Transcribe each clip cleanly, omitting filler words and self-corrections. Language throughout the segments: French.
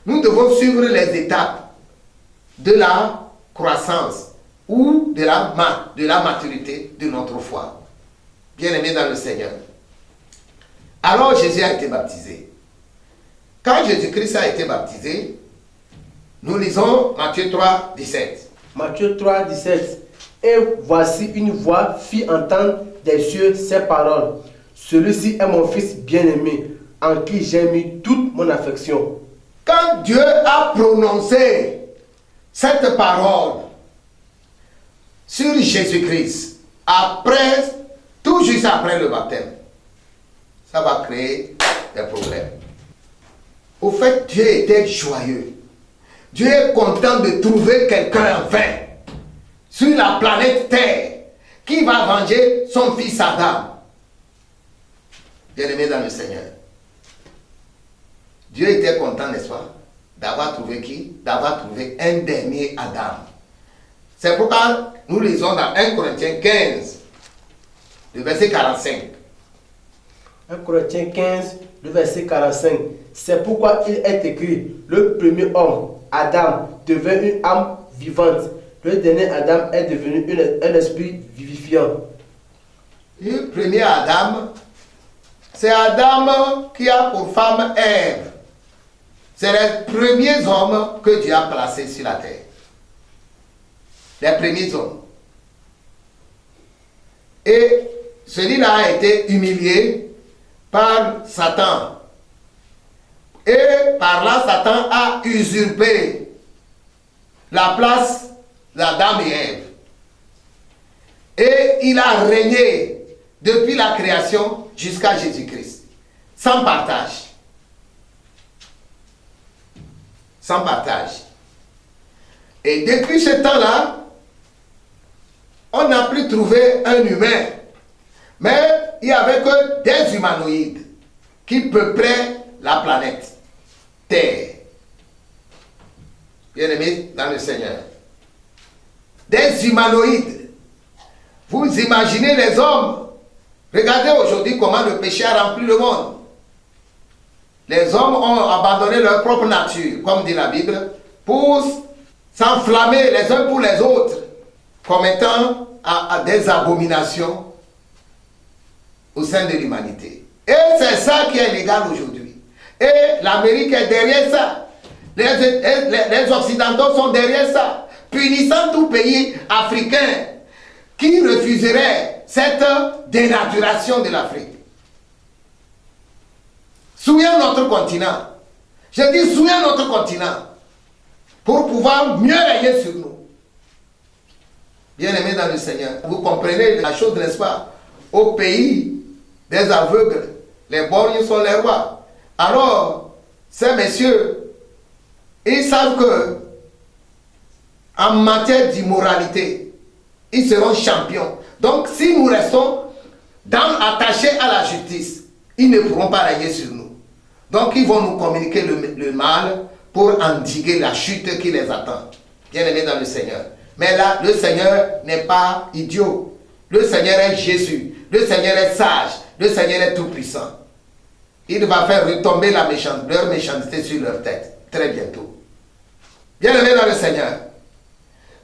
nous devons suivre les étapes de la croissance ou de la maturité de notre foi. Bien-aimés dans le Seigneur. Alors Jésus a été baptisé. Quand Jésus-Christ a été baptisé, nous lisons Matthieu 3, 17. Matthieu 3, 17. Et voici une voix fit entendre des cieux ces paroles. Celui-ci est mon fils bien-aimé, en qui j'ai mis toute mon affection. Quand Dieu a prononcé cette parole sur Jésus-Christ, tout juste après le baptême, ça va créer des problèmes. Au fait, Dieu était joyeux. Dieu est content de trouver quelqu'un enfin sur la planète Terre qui va venger son fils Adam. Bien-aimé dans le Seigneur. Dieu était content, n'est-ce pas, d'avoir trouvé qui? D'avoir trouvé un dernier Adam. C'est pourquoi nous lisons dans 1 Corinthiens 15, le verset 45. 1 Corinthiens 15, le verset 45. C'est pourquoi il est écrit, le premier homme, Adam, devint une âme vivante. Le dernier Adam est devenu un esprit vivifiant. Le premier Adam, c'est Adam qui a pour femme Ève. C'est les premiers hommes que Dieu a placés sur la terre. Les premiers hommes. Et celui-là a été humilié par Satan. Et par là, Satan a usurpé la place d'Adam et Ève. Et il a régné depuis la création jusqu'à Jésus-Christ. Sans partage. Sans partage. Et depuis ce temps-là, on n'a plus trouvé un humain. Mais il n'y avait que des humanoïdes qui peuplaient la planète Terre. Bien-aimés dans le Seigneur. Des humanoïdes. Vous imaginez les hommes. Regardez aujourd'hui comment le péché a rempli le monde. Les hommes ont abandonné leur propre nature, comme dit la Bible, pour s'enflammer les uns pour les autres, commettant à des abominations au sein de l'humanité. Et c'est ça qui est légal aujourd'hui. Et l'Amérique est derrière ça. Les Occidentaux sont derrière ça, punissant tout pays africain qui refuserait cette dénaturation de l'Afrique. Souillons notre continent. Je dis souillons notre continent pour pouvoir mieux régner sur nous. Bien-aimés dans le Seigneur, vous comprenez la chose, n'est-ce pas? Au pays des aveugles, les borgnes sont les rois. Alors, ces messieurs, ils savent que en matière d'immoralité, ils seront champions. Donc, si nous restons attachés à la justice, ils ne pourront pas régner sur nous. Donc, ils vont nous communiquer le mal pour endiguer la chute qui les attend. Bien-aimés dans le Seigneur. Mais là, le Seigneur n'est pas idiot. Le Seigneur est Jésus. Le Seigneur est sage. Le Seigneur est tout-puissant. Il va faire retomber leur méchanceté sur leur tête très bientôt. Bien-aimés dans le Seigneur.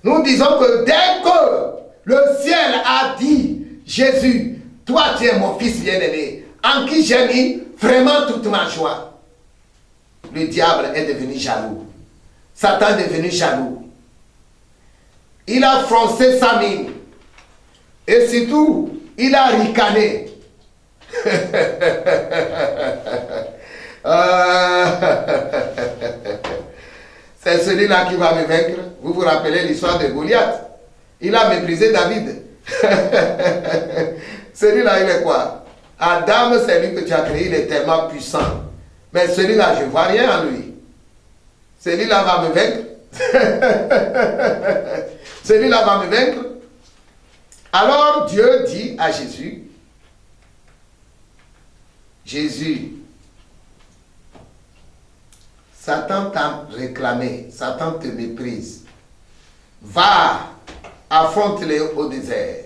Nous disons que dès que le ciel a dit, Jésus, toi tu es mon fils bien-aimé, en qui j'ai mis vraiment toute ma joie, le diable est devenu jaloux. Satan est devenu jaloux. Il a froncé sa mine. Et surtout, il a ricané. C'est celui-là qui va me vaincre. Vous vous rappelez l'histoire de Goliath? Il a méprisé David. Celui-là, il est quoi? Adam, c'est lui que tu as créé, il est tellement puissant. Mais celui-là, je ne vois rien en lui. Celui-là va me vaincre. Celui-là va me vaincre. Alors Dieu dit à Jésus, Jésus, Satan t'a réclamé, Satan te méprise. Va, affronte-les au désert.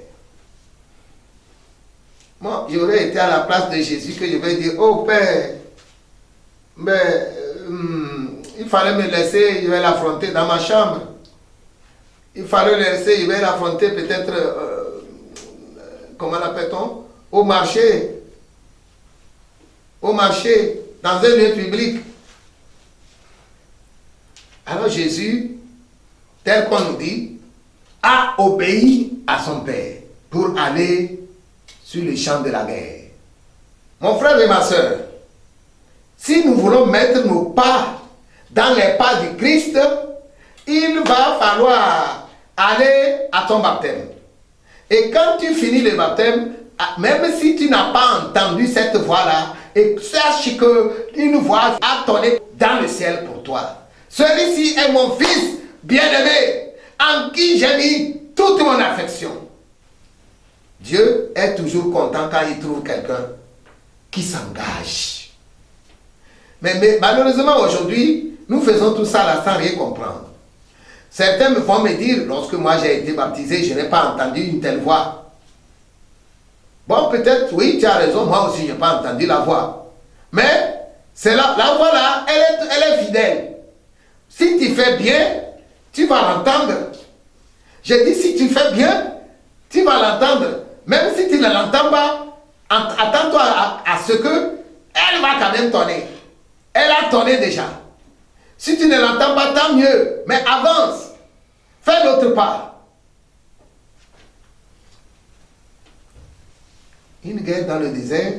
Moi, j'aurais été à la place de Jésus que je vais dire, oh Père, mais il Il fallait me laisser, je vais l'affronter dans ma chambre. Il fallait le laisser, je vais l'affronter peut-être, comment l'appelle-t-on? Au marché. Au marché, dans un lieu public. Alors Jésus, tel qu'on nous dit, a obéi à son Père pour aller sur le champ de la guerre. Mon frère et ma soeur, si nous voulons mettre nos pas dans les pas du Christ, il va falloir aller à ton baptême. Et quand tu finis le baptême, même si tu n'as pas entendu cette voix-là, et sache qu'une voix a tonné dans le ciel pour toi. Celui-ci est mon fils bien-aimé, en qui j'ai mis toute mon affection. Dieu est toujours content quand il trouve quelqu'un qui s'engage. Mais malheureusement aujourd'hui, nous faisons tout ça là sans rien comprendre. Certains vont me dire, lorsque moi j'ai été baptisé, je n'ai pas entendu une telle voix. Bon, peut-être, oui, tu as raison, moi aussi je n'ai pas entendu la voix. Mais c'est la voix là, elle est fidèle. Si tu fais bien, tu vas l'entendre. Je dis, si tu fais bien, tu vas l'entendre. Même si tu ne l'entends pas, attends-toi à ce que elle va quand même tonner. Elle a tonné déjà. Si tu ne l'entends pas, tant mieux. Mais avance. Fais l'autre pas. Une guerre dans le désert.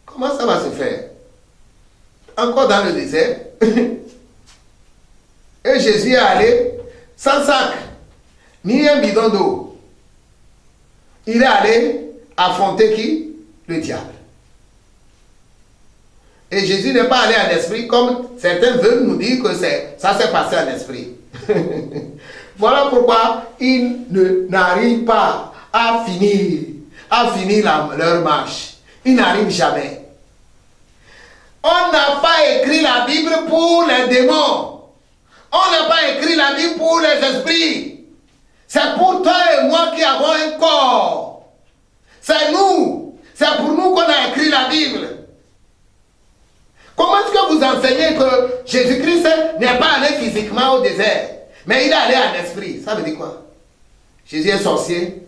Comment ça va se faire? Encore dans le désert. Et Jésus est allé sans sac, ni un bidon d'eau. Il est allé affronter qui? Le diable. Et Jésus n'est pas allé en esprit comme certains veulent nous dire que ça s'est passé en esprit. Voilà pourquoi ils n'arrivent pas à finir leur marche. Ils n'arrivent jamais. On n'a pas écrit la Bible pour les démons. On n'a pas écrit la Bible pour les esprits. C'est pour toi et moi qui avons un corps. C'est nous. C'est pour nous qu'on a écrit la Bible. Comment est-ce que vous enseignez que Jésus-Christ n'est pas allé physiquement au désert, mais il est allé en esprit? Ça veut dire quoi? Jésus est sorcier.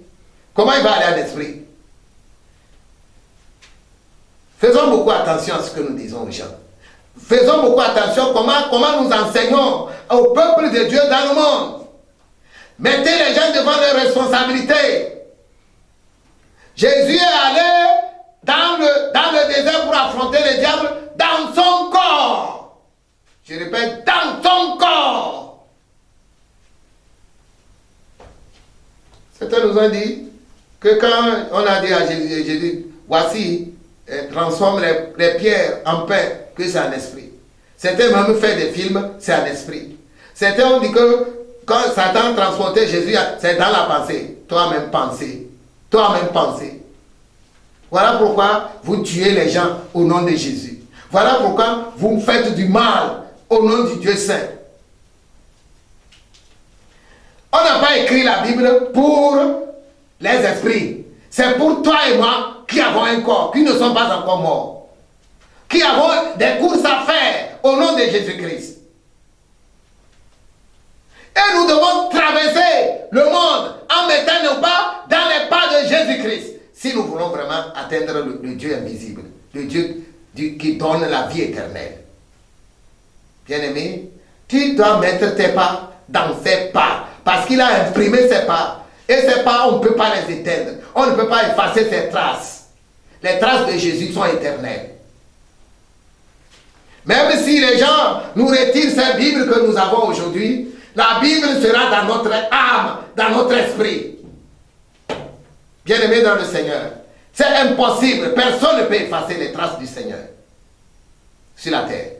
Comment il va aller en esprit? Faisons beaucoup attention à ce que nous disons aux gens. Faisons beaucoup attention comment nous enseignons au peuple de Dieu dans le monde. Mettez les gens devant leurs responsabilités. Jésus est allé dans le désert pour affronter le diable dans son corps. Je répète, dans son corps. Certains nous ont dit que quand on a dit à Jésus, voici, transforme les pierres en pain, que c'est un esprit. Certains même fait des films, c'est un esprit. Certains ont dit que quand Satan transportait Jésus, c'est dans la pensée. Toi-même penser. Toi-même penser. Voilà pourquoi vous tuez les gens au nom de Jésus. Voilà pourquoi vous faites du mal au nom du Dieu Saint. On n'a pas écrit la Bible pour les esprits. C'est pour toi et moi qui avons un corps, qui ne sont pas encore morts. Qui avons des courses à faire au nom de Jésus-Christ. Et nous devons traverser le monde en mettant nos pas dans les pas de Jésus-Christ. Si nous voulons vraiment atteindre le Dieu invisible, le Dieu qui donne la vie éternelle. Bien-aimé, tu dois mettre tes pas dans ses pas. Parce qu'il a imprimé ses pas. Et ces pas, on ne peut pas les éteindre. On ne peut pas effacer ses traces. Les traces de Jésus sont éternelles. Même si les gens nous retirent cette Bible que nous avons aujourd'hui, la Bible sera dans notre âme, dans notre esprit. Bien-aimés dans le Seigneur, c'est impossible. Personne ne peut effacer les traces du Seigneur sur la terre.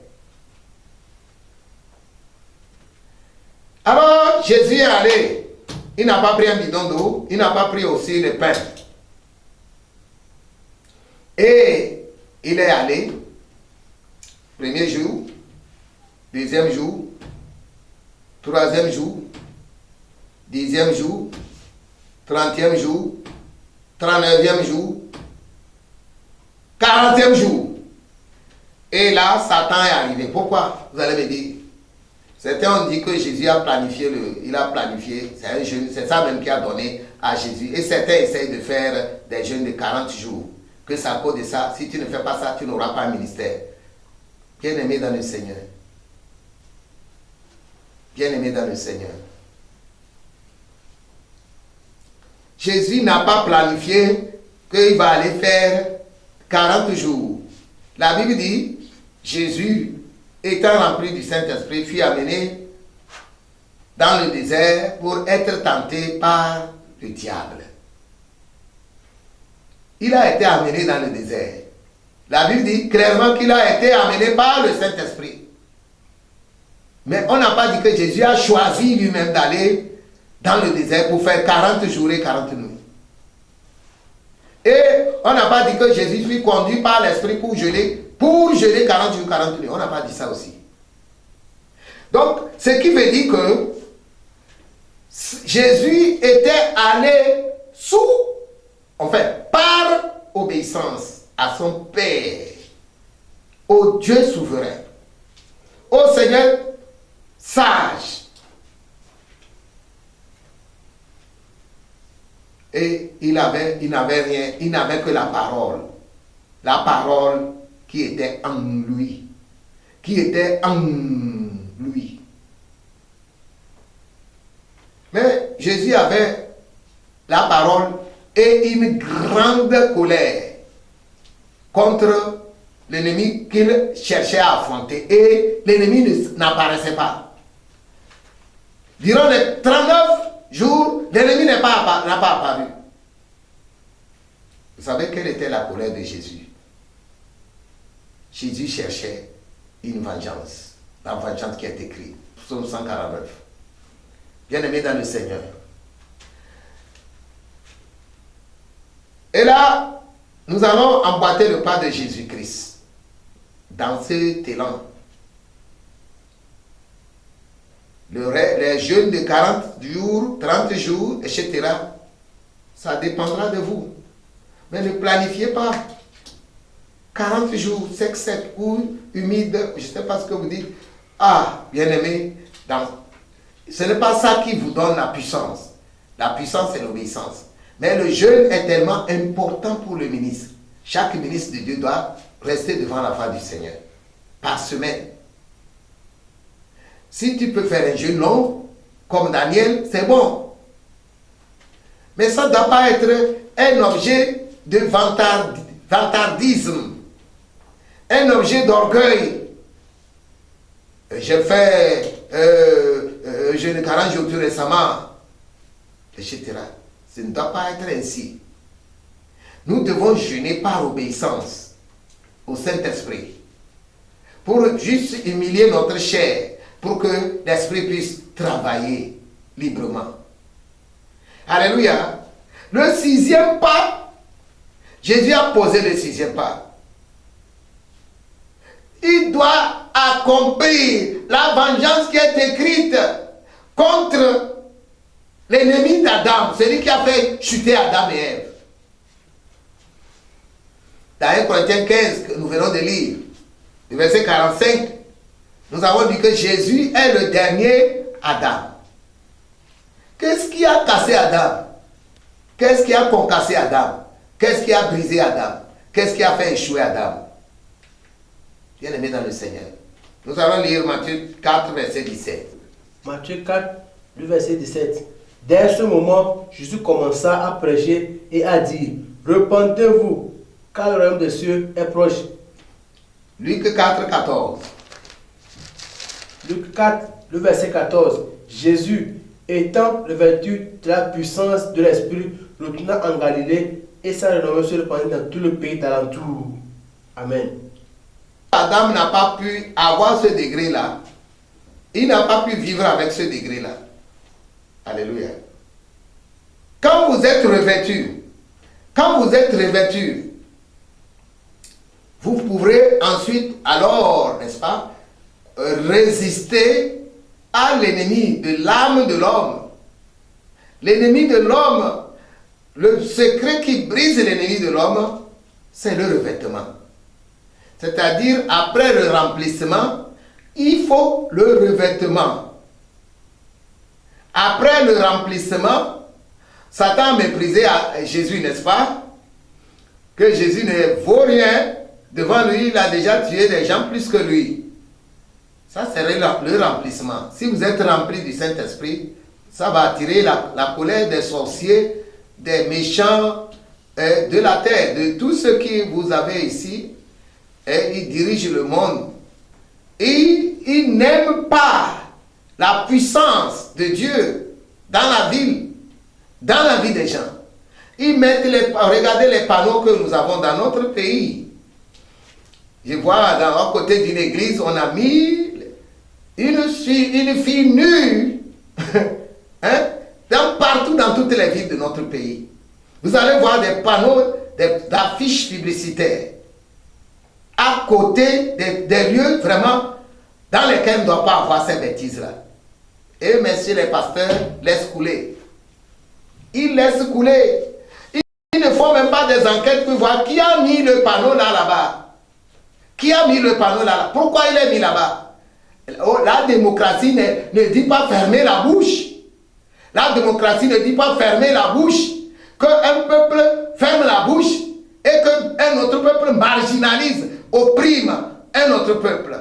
Alors, Jésus est allé. Il n'a pas pris un bidon d'eau. Il n'a pas pris aussi le pain. Et il est allé. Premier jour. Deuxième jour. Troisième jour. 10e jour. 30e jour. 39e jour. 40e jour. Et là, Satan est arrivé. Pourquoi? Vous allez me dire. Certains ont dit que Jésus a planifié, c'est un jeûne, c'est ça même qui a donné à Jésus. Et certains essayent de faire des jeûnes de 40 jours. Que c'est à cause de ça, si tu ne fais pas ça, tu n'auras pas un ministère. Bien-aimé dans le Seigneur. Bien-aimé dans le Seigneur. Jésus n'a pas planifié qu'il va aller faire 40 jours. La Bible dit, Jésus, étant rempli du Saint-Esprit, fut amené dans le désert pour être tenté par le diable. Il a été amené dans le désert. La Bible dit clairement qu'il a été amené par le Saint-Esprit. Mais on n'a pas dit que Jésus a choisi lui-même d'aller dans le désert pour faire 40 jours et 40 nuits. Et on n'a pas dit que Jésus fut conduit par l'Esprit pour jeûner 40 jours, 40 nuits. On n'a pas dit ça aussi. Donc, ce qui veut dire que Jésus était allé par obéissance à son Père, au Dieu souverain, au Seigneur sage. Et il n'avait rien, il n'avait que la parole qui était en lui, Mais Jésus avait la parole et une grande colère contre l'ennemi qu'il cherchait à affronter. Et l'ennemi n'apparaissait pas. Durant les 39 jours, l'ennemi n'a pas apparu. Vous savez quelle était la colère de Jésus? Jésus cherchait une vengeance. La vengeance qui est écrite. Psaume 149. Bien-aimé dans le Seigneur. Et là, nous allons emboîter le pas de Jésus-Christ dans cet élan. Les jeûnes de 40 jours, 30 jours, etc., ça dépendra de vous. Mais ne planifiez pas 40 jours, sec ou humide, je ne sais pas ce que vous dites. Ah, bien-aimé, ce n'est pas ça qui vous donne la puissance. La puissance, c'est l'obéissance. Mais le jeûne est tellement important pour le ministre. Chaque ministre de Dieu doit rester devant la face du Seigneur. Par semaine. Si tu peux faire un jeûne long, comme Daniel, c'est bon. Mais ça ne doit pas être un objet de vantardisme. Un objet d'orgueil. J'ai fait jeûne 40 jours tout récemment, etc. Ce ne doit pas être ainsi. Nous devons jeûner par obéissance au Saint-Esprit. Pour juste humilier notre chair, pour que l'Esprit puisse travailler librement. Alléluia. Le 6e pas, Jésus a posé le 6e pas. Il doit accomplir la vengeance qui est écrite contre l'ennemi d'Adam, celui qui a fait chuter Adam et Ève. Dans 1 Corinthiens 15, que nous venons de lire, le verset 45, nous avons dit que Jésus est le dernier Adam. Qu'est-ce qui a cassé Adam? Qu'est-ce qui a concassé Adam? Qu'est-ce qui a brisé Adam? Qu'est-ce qui a fait échouer Adam? Bien-aimé dans le Seigneur. Nous allons lire Matthieu 4, verset 17. Matthieu 4, le verset 17. Dès ce moment, Jésus commença à prêcher et à dire, repentez-vous, car le royaume des cieux est proche. Luc 4, 14. Luc 4, le verset 14. Jésus, étant revêtu de la puissance de l'Esprit, retourna en Galilée et sa renommée se répandit dans tout le pays d'alentour. Amen. Adam n'a pas pu avoir ce degré-là. Il n'a pas pu vivre avec ce degré-là. Alléluia. Quand vous êtes revêtu, vous pourrez ensuite, alors, n'est-ce pas, résister à l'ennemi de l'âme de l'homme. L'ennemi de l'homme, le secret qui brise l'ennemi de l'homme, c'est le revêtement. C'est-à-dire, après le remplissement, il faut le revêtement. Après le remplissement, Satan méprisait Jésus, n'est-ce pas? Que Jésus ne vaut rien. Devant lui, il a déjà tué des gens plus que lui. Ça serait le remplissement. Si vous êtes rempli du Saint-Esprit, ça va attirer la colère des sorciers, des méchants de la terre, de tous ceux qui vous avez ici. Et ils dirigent le monde. Et ils n'aiment pas la puissance de Dieu dans la ville, dans la vie des gens. Ils mettent regardez les panneaux que nous avons dans notre pays. Je vois à côté d'une église, on a mis une fille nue hein, partout dans toutes les villes de notre pays. Vous allez voir des panneaux, d'affiches publicitaires à côté des lieux vraiment dans lesquels on ne doit pas avoir ces bêtises-là. Et messieurs les pasteurs laissent couler. Ils laissent couler. Ils ne font même pas des enquêtes pour voir qui a mis le panneau là-bas. Qui a mis le panneau là-bas? Pourquoi il est mis là-bas? La démocratie ne dit pas fermer la bouche. La démocratie ne dit pas fermer la bouche. Qu'un peuple ferme la bouche et qu'un autre peuple marginalise, opprime un autre peuple.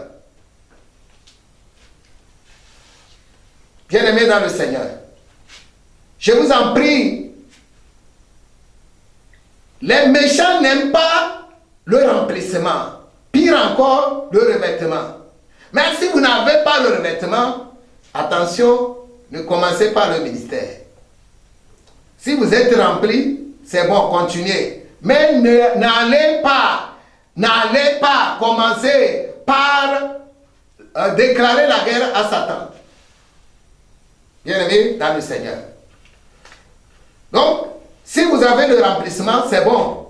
Bien-aimés dans le Seigneur, je vous en prie, les méchants n'aiment pas le remplissement. Pire encore, le revêtement. Mais si vous n'avez pas le revêtement, attention, ne commencez pas le ministère. Si vous êtes rempli, c'est bon, continuez. Mais n'allez pas commencer par déclarer la guerre à Satan. Bien-aimés dans le Seigneur. Donc, si vous avez le remplissement, c'est bon.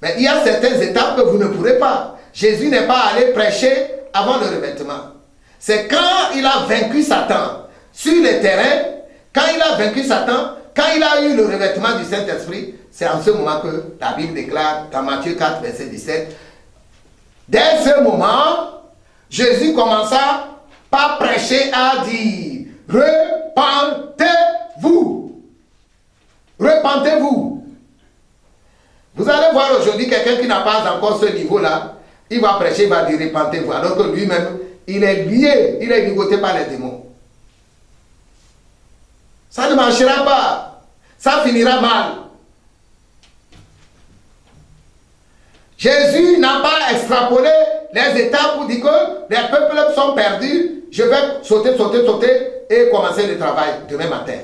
Mais il y a certaines étapes que vous ne pourrez pas. Jésus n'est pas allé prêcher avant le revêtement. C'est quand il a vaincu Satan sur le terrain, quand il a vaincu Satan, quand il a eu le revêtement du Saint-Esprit, c'est en ce moment que la Bible déclare dans Matthieu 4, verset 17, dès ce moment, Jésus commença par prêcher à dire, repentez-vous. Repentez-vous. Vous allez voir aujourd'hui quelqu'un qui n'a pas encore ce niveau-là, il va prêcher, il va dire repentez-vous, alors que lui-même, il est lié, il est ligoté par les démons. Ça ne marchera pas. Ça finira mal. Jésus n'a pas extrapolé les étapes pour dire que les peuples sont perdus, je vais sauter et commencer le travail demain matin.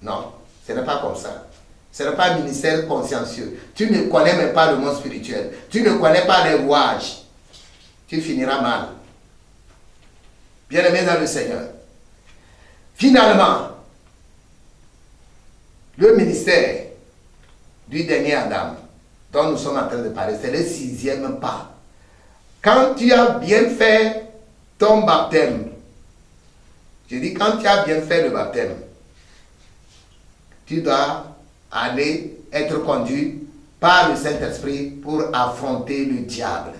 Non, ce n'est pas comme ça. Ce n'est pas un ministère consciencieux. Tu ne connais même pas le monde spirituel. Tu ne connais pas les rouages. Tu finiras mal. Bien-aimé dans le Seigneur. Finalement, le ministère du dernier Adam, dont nous sommes en train de parler, c'est le 6e pas. Quand tu as bien fait ton baptême, je dis quand tu as bien fait le baptême, tu dois aller être conduit par le Saint-Esprit pour affronter le diable.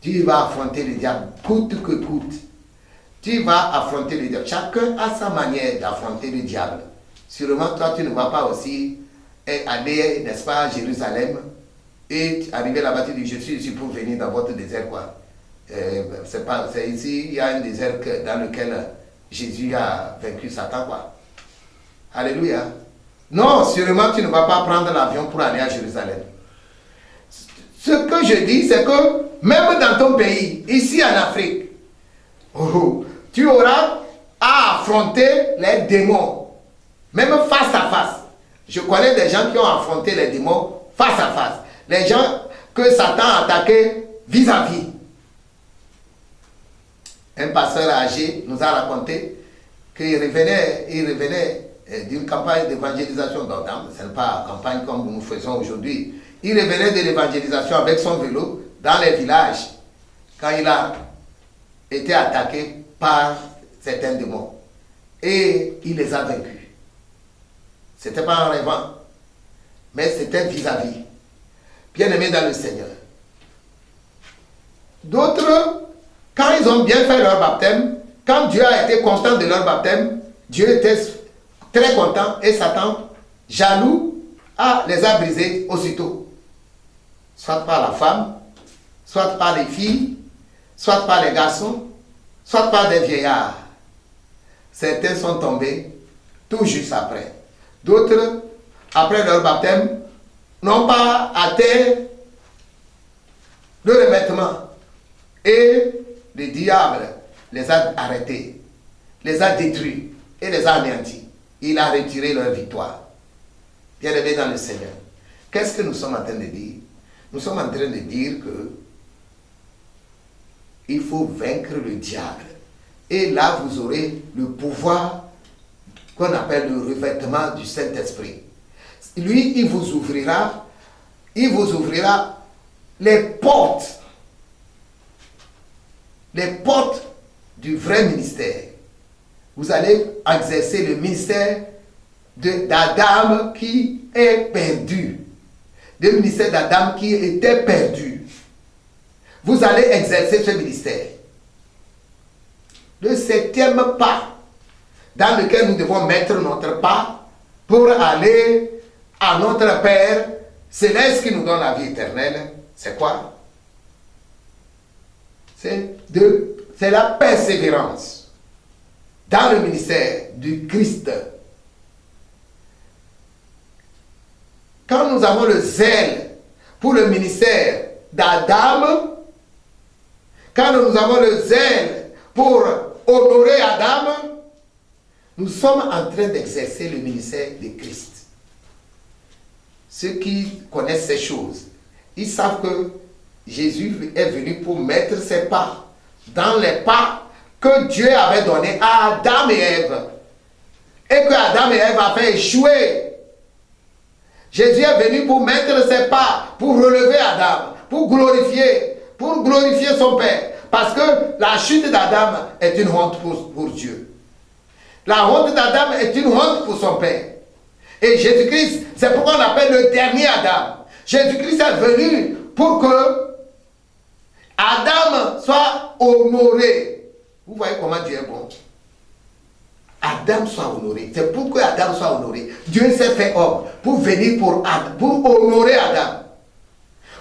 Tu vas affronter le diable coûte que coûte. Tu vas affronter le diable. Chacun a sa manière d'affronter le diable. Sûrement, toi, tu ne vas pas aussi aller, n'est-ce pas, à Jérusalem et arriver là-bas, tu dis, je suis ici pour venir dans votre désert, quoi. C'est ici, il y a un désert dans lequel Jésus a vaincu Satan, quoi. Alléluia. Non, sûrement, tu ne vas pas prendre l'avion pour aller à Jérusalem. Ce que je dis, c'est que même dans ton pays, ici en Afrique, tu auras à affronter les démons, même face à face. Je connais des gens qui ont affronté les démons face à face. Les gens que Satan a attaqués vis-à-vis. Un pasteur âgé nous a raconté qu'il revenait d'une campagne d'évangélisation. Donc, ce n'est pas une campagne comme nous faisons aujourd'hui. Il revenait de l'évangélisation avec son vélo dans les villages quand il a été attaqué par certains démons. Et il les a vaincus. Ce n'était pas en rêvant, mais c'était vis-à-vis. Bien-aimé dans le Seigneur. D'autres, quand ils ont bien fait leur baptême, quand Dieu a été constant de leur baptême, Dieu était très content et Satan, jaloux, les a brisés aussitôt. Soit par la femme, soit par les filles, soit par les garçons, soit par des vieillards. Certains sont tombés tout juste après. D'autres, après leur baptême, n'ont pas atteint le revêtement. Et le diable les a arrêtés, les a détruits et les a anéantis. Il a retiré leur victoire. Bien-aimés dans le Seigneur, qu'est-ce que nous sommes en train de dire? Nous sommes en train de dire que il faut vaincre le diable. Et là, vous aurez le pouvoir qu'on appelle le revêtement du Saint-Esprit. Lui, il vous ouvrira les portes du vrai ministère. Vous allez exercer le ministère d'Adam qui est perdu. Le ministère d'Adam qui était perdu. Vous allez exercer ce ministère. Le 7e pas dans lequel nous devons mettre notre pas pour aller à notre Père céleste qui nous donne la vie éternelle, c'est quoi? C'est la persévérance dans le ministère du Christ. Quand nous avons le zèle pour le ministère d'Adam, quand nous avons le zèle pour honorer Adam, nous sommes en train d'exercer le ministère de Christ. Ceux qui connaissent ces choses, ils savent que Jésus est venu pour mettre ses pas dans les pas que Dieu avait donnés à Adam et Ève. Et que Adam et Ève avaient échoué. Jésus est venu pour mettre ses pas, pour relever Adam, pour glorifier son Père. Parce que la chute d'Adam est une honte pour Dieu. La honte d'Adam est une honte pour son Père. Et Jésus-Christ, c'est pourquoi on l'appelle le dernier Adam. Jésus-Christ est venu pour que Adam soit honoré. Vous voyez comment Dieu est bon. Adam soit honoré. C'est pour que Adam soit honoré. Dieu s'est fait homme pour venir pour honorer Adam.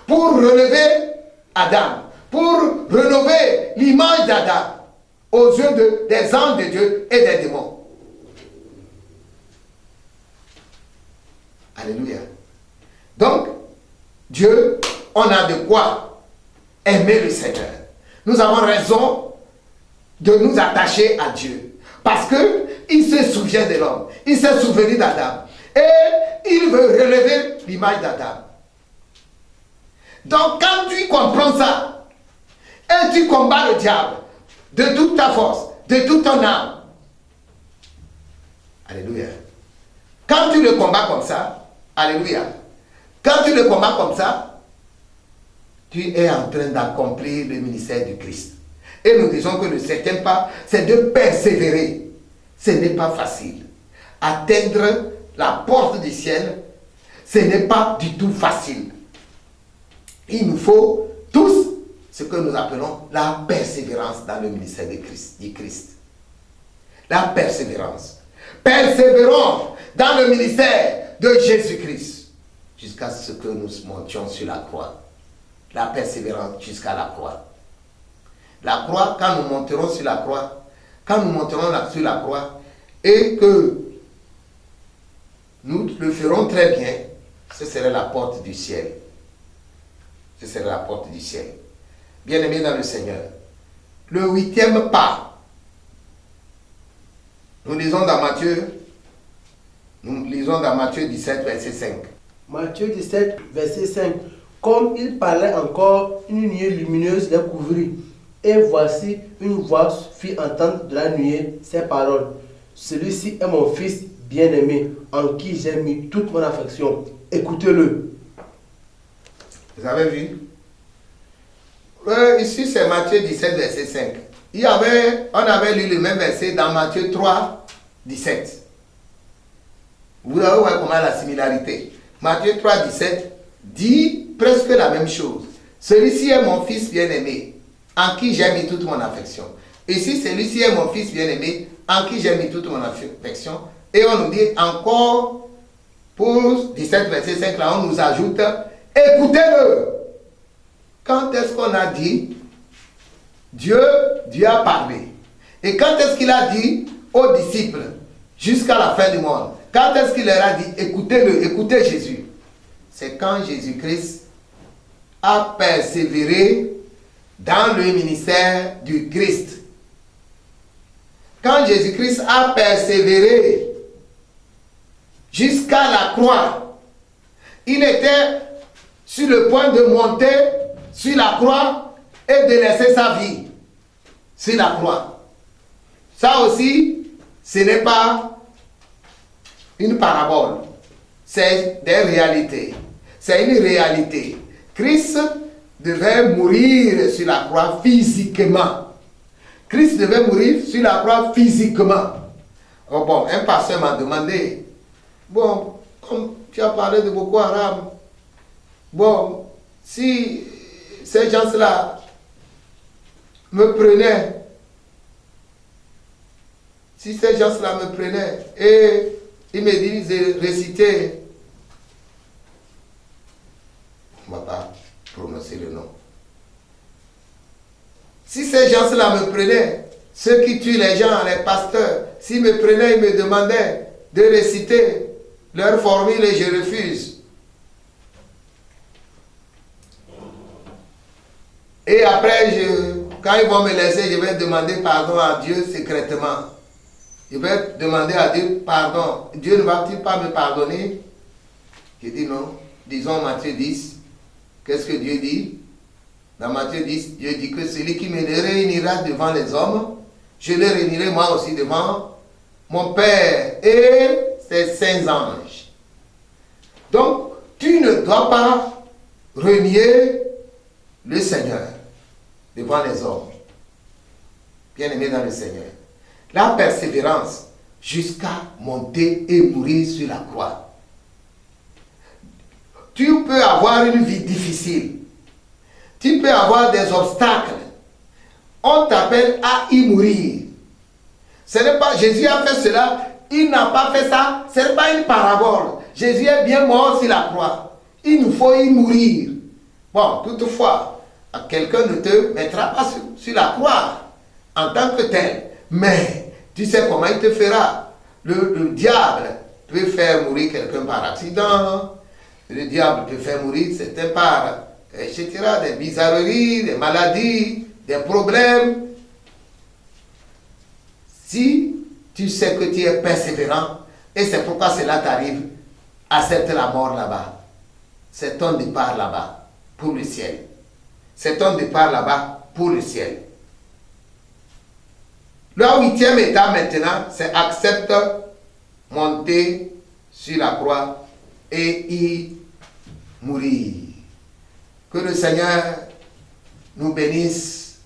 Pour relever Adam. Pour rénover l'image d'Adam aux yeux des anges de Dieu et des démons. Alléluia. Donc, Dieu, on a de quoi aimer le Seigneur. Nous avons raison de nous attacher à Dieu. Parce qu'il se souvient de l'homme. Il s'est souvenu d'Adam. Et il veut relever l'image d'Adam. Donc, quand tu comprends ça, et tu combats le diable de toute ta force, de toute ton âme. Alléluia. Quand tu le combats comme ça, alléluia. Quand tu le combats comme ça, tu es en train d'accomplir le ministère du Christ. Et nous disons que le 7e pas, c'est de persévérer. Ce n'est pas facile. Atteindre la porte du ciel, ce n'est pas du tout facile. Il nous faut tous ce que nous appelons la persévérance dans le ministère du Christ. La persévérance. Persévérons dans le ministère de Jésus-Christ jusqu'à ce que nous montions sur la croix. La persévérance jusqu'à la croix. La croix, quand nous monterons sur la croix, sur la croix et que nous le ferons très bien, ce serait la porte du ciel. Ce serait la porte du ciel. Bien-aimés dans le Seigneur, le 8e pas, nous lisons dans Matthieu 17, verset 5. Matthieu 17, verset 5. Comme il parlait encore, une nuée lumineuse les couvrit. Et voici, une voix fit entendre de la nuée ces paroles. Celui-ci est mon fils bien-aimé, en qui j'ai mis toute mon affection. Écoutez-le. Vous avez vu? Ici, c'est Matthieu 17, verset 5. On avait lu le même verset dans Matthieu 3, 17. Vous voyez comment la similarité. Matthieu 3, 17 dit presque la même chose. Celui-ci est mon fils bien-aimé, en qui j'ai mis toute mon affection. Ici, celui-ci est mon fils bien-aimé, en qui j'ai mis toute mon affection. Et on nous dit encore, pour 17 verset 5, là, on nous ajoute, écoutez-le. Quand est-ce qu'on a dit, Dieu a parlé. Et quand est-ce qu'il a dit aux disciples, jusqu'à la fin du monde? Quand est-ce qu'il leur a dit, écoutez-le, écoutez Jésus? C'est quand Jésus-Christ a persévéré dans le ministère du Christ. Quand Jésus-Christ a persévéré jusqu'à la croix, il était sur le point de monter sur la croix et de laisser sa vie sur la croix. Ça aussi, ce n'est pas une parabole, c'est des réalités. C'est une réalité. Christ devait mourir sur la croix physiquement. Christ devait mourir sur la croix physiquement. Oh bon, un pasteur m'a demandé, bon, comme tu as parlé de Boko Haram, bon, si ces gens-là me prenaient, et ils me disent de réciter, on ne va pas prononcer le nom. Si ces gens-là me prenaient, ceux qui tuent les gens, les pasteurs, s'ils me prenaient, ils me demandaient de réciter leur formule et je refuse. Et après, quand ils vont me laisser, je vais demander pardon à Dieu secrètement. Je vais demander à Dieu pardon. Dieu ne va-t-il pas me pardonner? Je dis non. Disons Matthieu 10. Qu'est-ce que Dieu dit? Dans Matthieu 10, Dieu dit que celui qui me réunira devant les hommes, je le réunirai moi aussi devant mon Père et ses saints anges. Donc, tu ne dois pas renier le Seigneur devant les hommes. Bien-aimé dans le Seigneur. La persévérance jusqu'à monter et mourir sur la croix. Tu peux avoir une vie difficile. Tu peux avoir des obstacles. On t'appelle à y mourir. Ce n'est pas, Jésus a fait cela, il n'a pas fait ça, ce n'est pas une parabole. Jésus est bien mort sur la croix. Il nous faut y mourir. Bon, toutefois, quelqu'un ne te mettra pas sur la croix en tant que tel. Mais tu sais comment il te fera. Le diable peut faire mourir quelqu'un par accident. Le diable peut faire mourir certains par, etc., des bizarreries, des maladies, des problèmes. Si tu sais que tu es persévérant, et c'est pourquoi cela t'arrive, accepte la mort là-bas. C'est ton départ là-bas pour le ciel. C'est ton départ là-bas pour le ciel. Le 8e état maintenant, c'est accepte, monter sur la croix et y mourir. Que le Seigneur nous bénisse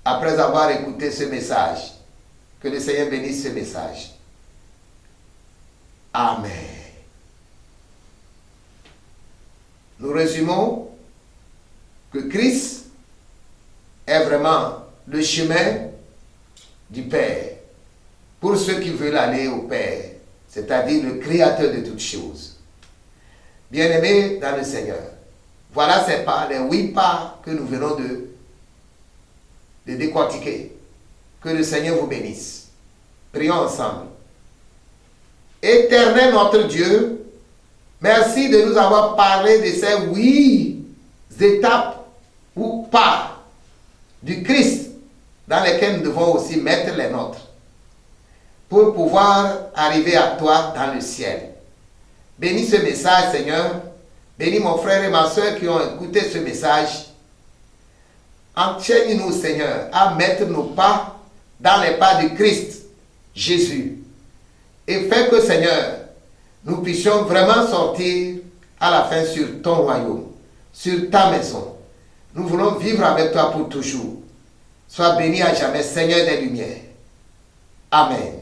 après avoir écouté ce message. Que le Seigneur bénisse ce message. Amen. Nous résumons que Christ est vraiment le chemin du Père pour ceux qui veulent aller au Père, c'est-à-dire le Créateur de toutes choses. Bien-aimés dans le Seigneur, voilà ces pas, les 8 pas que nous venons de décortiquer. Que le Seigneur vous bénisse. Prions ensemble. Éternel notre Dieu, merci de nous avoir parlé de ces 8 étapes ou pas du Christ dans lesquelles nous devons aussi mettre les nôtres pour pouvoir arriver à toi dans le ciel. Bénis ce message, Seigneur. Bénis mon frère et ma soeur qui ont écouté ce message. Enchaîne-nous, Seigneur, à mettre nos pas dans les pas du Christ, Jésus. Et fais que, Seigneur, nous puissions vraiment sortir à la fin sur ton royaume, sur ta maison. Nous voulons vivre avec toi pour toujours. Sois béni à jamais, Seigneur des Lumières. Amen.